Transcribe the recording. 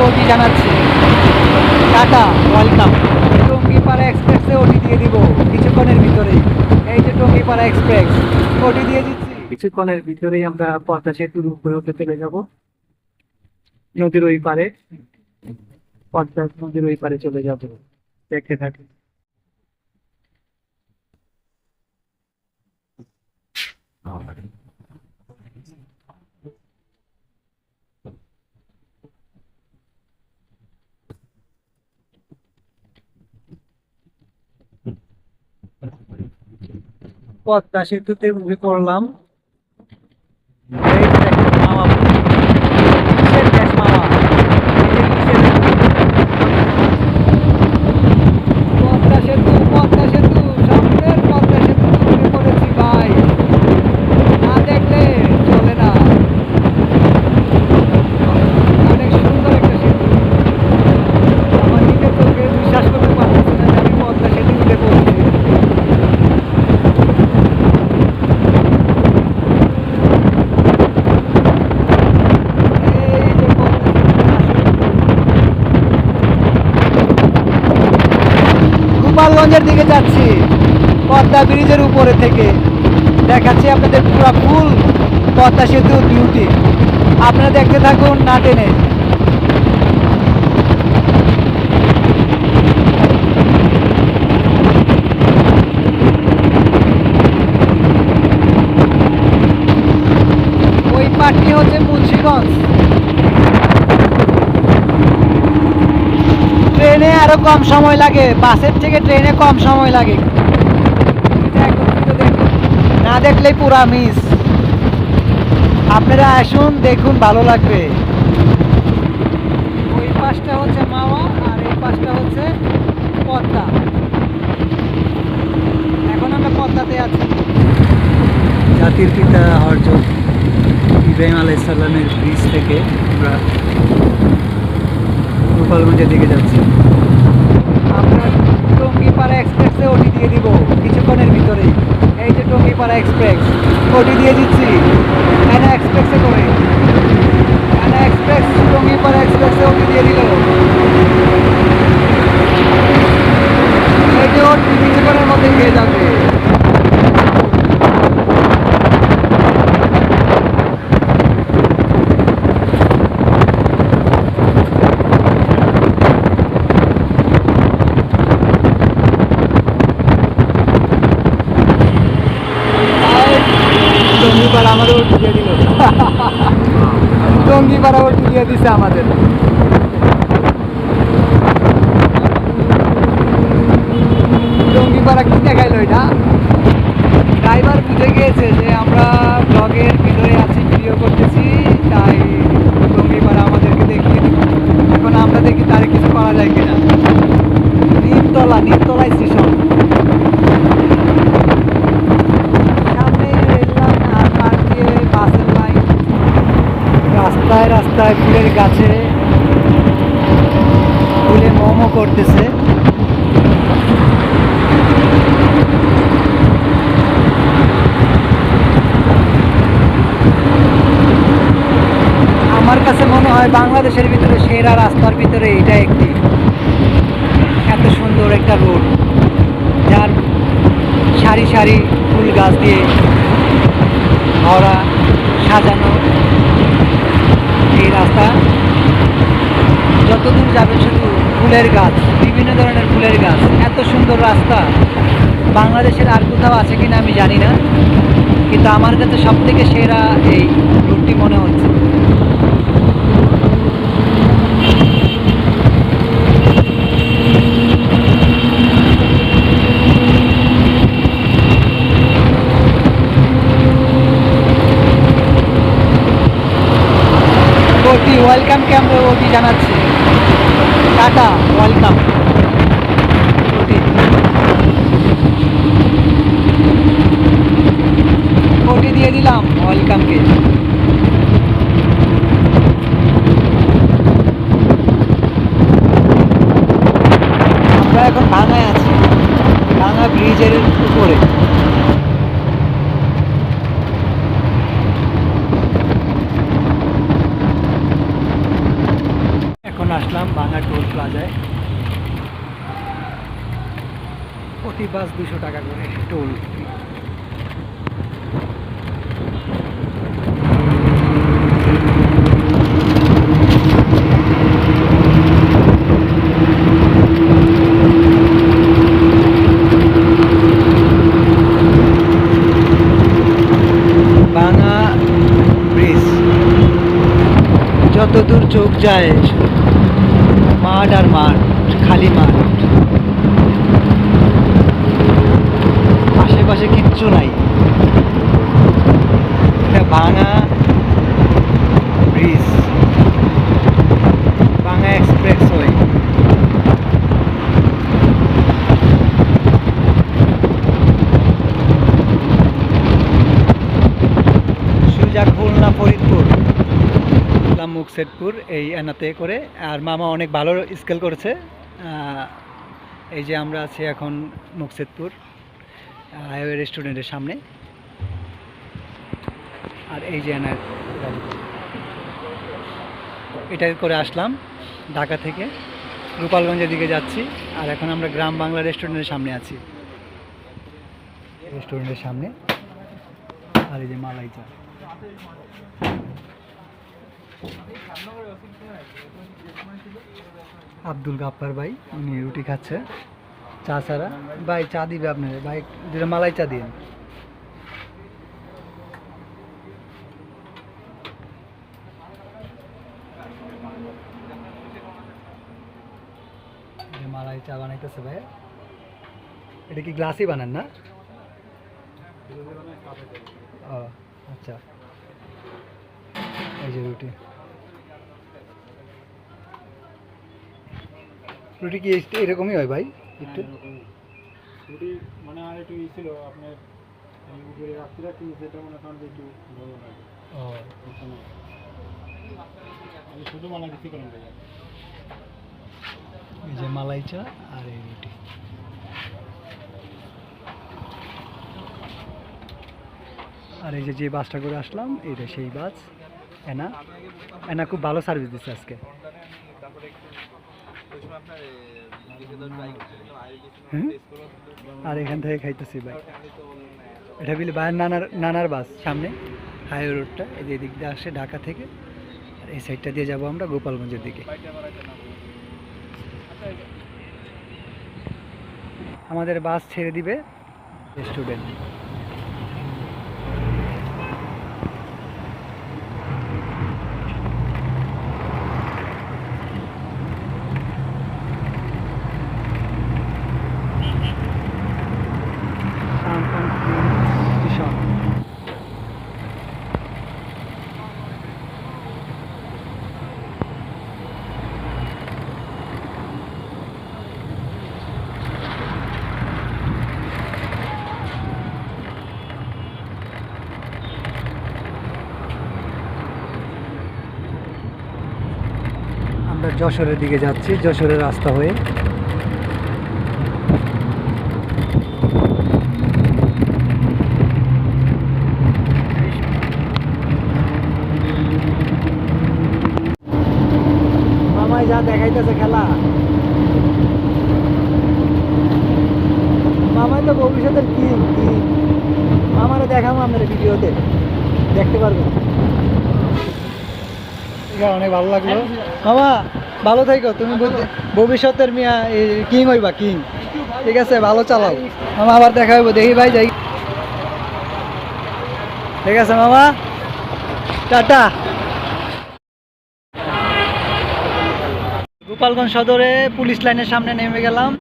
ওটি জানাচ্ছি। Tata, welcome. Tungipara এক্সপ্রেসে ওটি দিয়ে দিব কিছুক্ষণের ভিতরেই। এই যে টঙ্গিপাড়া এক্সপ্রেস, ওটি দিয়ে দিচ্ছি। কিছুক্ষণের ভিতরেই আমরা পদ্মা সেতুর উপরে উঠে চলে যাব, নদীর ওই পারে। পদ্মা নদীর ওই পারে চলে যাব, দেখতে থাকি। পদ্মা সেতুতে উঠে পড়লাম। এই যে দেখেন মামা, কিসের দেশ মামা, এই যে পদ্মা সেতু, পদ্মা সেতু, সামনের পদ্মা সেতু উঠে পড়েছি ভাই, না দেখলে চলে না। অনেক সুন্দর একটা সেতু, আমার নিজের চোখে বিশ্বাস করতে পারতেছি না যে আমি পদ্মা সেতু উঠে পড়েছি। গোপালগঞ্জের দিকে যাচ্ছি, পদ্মা ব্রিজের উপরে থেকে দেখাচ্ছি আপনাদের পুরো ফুল পদ্মা সেতুর বিউটি। আপনারা দেখতে থাকুন না টেনে। ওই পাটটি হচ্ছে মুন্সিগঞ্জ। ট্রেনে আরো কম সময় লাগে, বাসের থেকে ট্রেনে কম সময় লাগে। না দেখলেই পুরা মিস। আপনারা আসুন, দেখুন, ভালো লাগবে। ওই পাশটা হচ্ছে মাওয়া আর এই পাশটা হচ্ছে পদ্মা। এখন আমরা পদ্মাতে আছি। জাতির পিতা হযরত ইব্রাহিম আলাইহিস সালামের ব্রিজ থেকে আমরা গোপালগঞ্জের দিকে যাচ্ছি। আমরা টঙ্গিপাড়া এক্সপ্রেসে ওটি দিয়ে দিব কিছুক্ষণের ভিতরেই। এই যে টঙ্গিপাড়া এক্সপ্রেস, ওটি দিয়ে দিচ্ছি অ্যানা এক্সপ্রেসে করে। অ্যানা এক্সপ্রেস টঙ্গিপাড়া এক্সপ্রেসে ওটি দিয়ে দিল। এই যে ওটি কিছুক্ষণের মধ্যে পেয়ে যাবে। টঙ্গিপাড়া আমাদের ওটি দিয়ে দিল। টঙ্গিপাড়া ওটি দিয়ে দিছে আমাদের। টঙ্গিপাড়া কি দেখাইলো এটা? ড্রাইভার বুঝে গিয়েছে যে আমরা ব্লগের ভিতরে আছি, ভিডিও করতেছি, তাই টঙ্গিপাড়া আমাদেরকে দেখিয়ে দিল। এখন আমরা দেখি তারে কিছু করা যায় কিনা। নিমতলা, নিমতলা স্টেশন। রাস্তায় রাস্তায় ফুলের গাছে ফুলে মোমো করতেছে। আমার কাছে মনে হয় বাংলাদেশের ভিতরে সেরা রাস্তার ভিতরে এটা একটি। এত সুন্দর একটা রোড, যার সারি সারি ফুল গাছ দিয়ে ভরা, সাজানো। এই রাস্তা যতদূর যাবে শুধু ফুলের গাছ, বিভিন্ন ধরনের ফুলের গাছ। এত সুন্দর রাস্তা বাংলাদেশের আর কোথাও আছে কিনা আমি জানি না, কিন্তু আমার কাছে সব থেকে সেরা এই রুটটি মনে হচ্ছে। ওটি ওয়েলকামকে আমরা ওটি জানাচ্ছি। Tata, welcome. ওটি ওটি দিয়ে দিলাম ওয়েলকামকে। আমরা এখন ভাঙায় আছি, ভাঙা ব্রিজের উপরে। বাস 200 টাকা করে টোল। ভাঙা ব্রিজ, যতদূর চোখ যায় মাঠ আর মাঠ, খালি মাঠ, আশেপাশে কিচ্ছু নাই। এটা ভাঙা ব্রিজ, ভাঙা এক্সপ্রেসওয়ে। সুজা খুলনা ফরিদপুর মুকসেদপুর এই এনাতে করে। আর মামা অনেক ভালো স্কেল করেছে। এই যে আমরা আছি এখন মুকসেদপুর হাইওয়ে রেস্টুরেন্টের সামনে। আর এই যে এনার এটা করে আসলাম ঢাকা থেকে, গোপালগঞ্জের দিকে যাচ্ছি। আর এখন আমরা গ্রাম বাংলা রেস্টুরেন্টের সামনে আছি, রেস্টুরেন্টের সামনে। আর এই যে মালাই চা। আব্দুল গাফফার ভাই, উনি রুটি খাচ্ছে চা ছাড়া। ভাই চা দিবে আপনার? ভাই দুটো মালাই চা দিন। মালাই চা বানাইতেছে ভাই। এটা কি গ্লাসই বানান না? ও আচ্ছা। এই যে রুটি, রুটি কি এরকমই হয় ভাই? একটু রুটি মানে আর একটু ছিল আপনার রাত্রি রাখতে যেটা মনে করেন একটু ভালো লাগে। ও আমি শুধু মালা দিতে করেন ভাই। এই যে মালাই চা আর এই রুটি। আর এই যে বাসটা করে আসলাম, এটা সেই বাস। এনা এনা খুব ভালো সার্ভিস দিচ্ছে আজকে। আর এখান থেকে খাইতেছি ভাই। এটা বিলে ভাইয়ের নানার বাস, সামনে হাইওয়ে রোডটা। এই যে এদিক দিয়ে আসে ঢাকা থেকে, আর এই সাইডটা দিয়ে যাব আমরা গোপালগঞ্জের দিকে। আমাদের বাস ছেড়ে দিবে স্টুডেন্ট। আমরা যশোরের দিকে যাচ্ছি, যশোরের রাস্তা হয়ে। মামাই যা দেখাইতেছে খেলা, মামাই তো ভবিষ্যতের কি মামারে দেখাবো আপনার ভিডিওতে, দেখতে পারবেন। অনেক ভালো লাগলো মামা, ভালো থাকো তুমি, ভবিষ্যতের মিয়া কিং হইবা, কিং। ঠিক আছে, ভালো চালাও মামা, আবার দেখা হইব, দেখি ভাই যাই। ঠিক আছে মামা, টাটা। গোপালগঞ্জ সদরে পুলিশ লাইনের সামনে নেমে গেলাম।